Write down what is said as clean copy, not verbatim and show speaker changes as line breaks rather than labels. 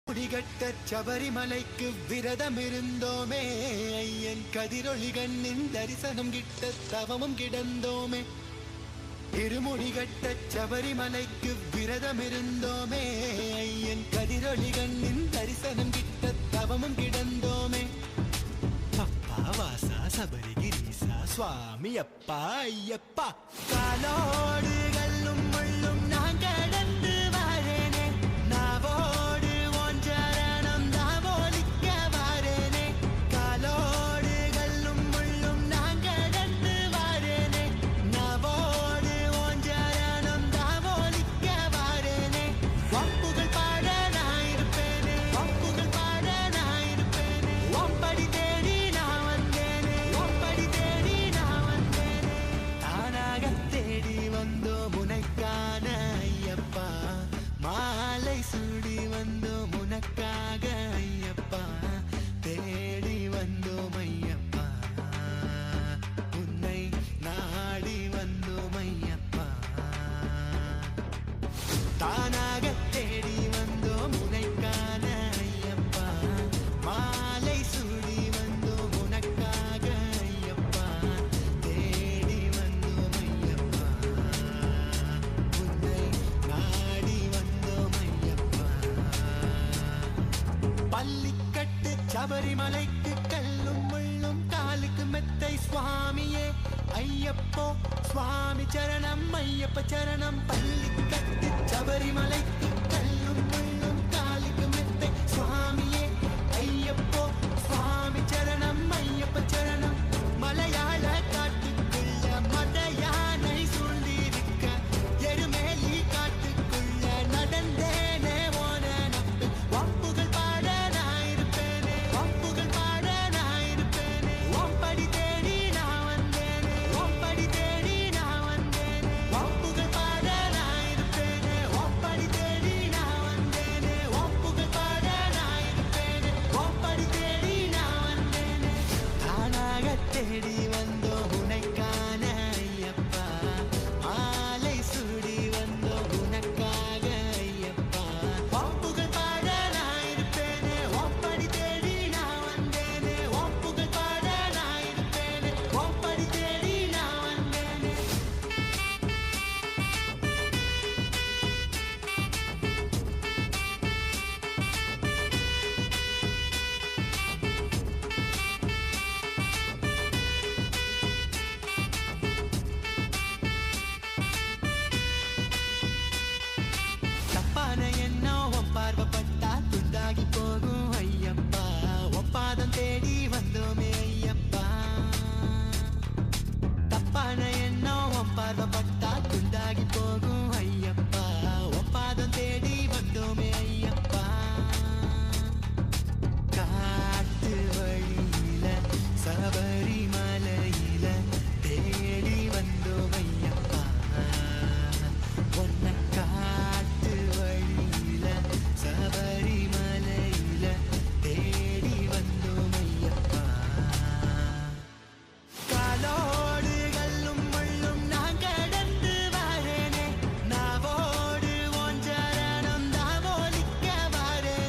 முடிகட்ட சபரிமலைக்கு விரதம் இருந்தோமே, ஐயன் கதிரொளி கண்ணின் தரிசனம் கிட்ட தவமும் கிடந்தோமே. இருமுடிகட்ட சபரிமலைக்கு விரதம் இருந்தோமே, ஐயன் கதிரொளி கண்ணின் தரிசனம் கிட்ட தவமும் கிடந்தோமே. அப்பா வாசா சபரிகிரீசா சுவாமி அப்பா ஐயப்பா, காலோடு கல்லும் முள்ளும் நான் கடந்து வாரேனே, நாவோடு ஓன் சரணம் தாவோலிக்க வாரேனே. காலோடு கல்லும் முள்ளும் நான் கடந்து வாரேனே, நாவோடு ஓன் சரணம் தாவோலிக்க வாரேனே. வம்புகள் பாட நான் இருப்பேனே, வம்புகள் பாட நான் இருப்பேனே. ஒம்படி தேடி நான் வந்தேனே, ஒம்படி தேடி நான் வந்தேனே. தானாக தேடி வந்தோம் உனக்கான ஐயப்பா, மாலை சூடி வந்தோம் உனக்காக ஐயப்பா, தேடி வந்தோம் ஐயப்பா, உன்னை நாடி வந்தோம் ஐயப்பா. தானாக தேடி வந்தோம் உனக்கான ஐயப்பா, மாலை சூடி வந்தோம் உனக்காக ஐயப்பா, தேடி வந்தோம் ஐயப்பா, உன்னை நாடி வந்தோம் ஐயப்பா. பள்ளிக்கட்டு சபரிமலைக்கு கல்லும் முள்ளும் காலுக்கு மெத்தை சுவாமியே ஐயப்போ, சுவாமி சரணம் ஐயப்ப சரணம். பள்ளிக்கட்டு சபரிமலைக்கு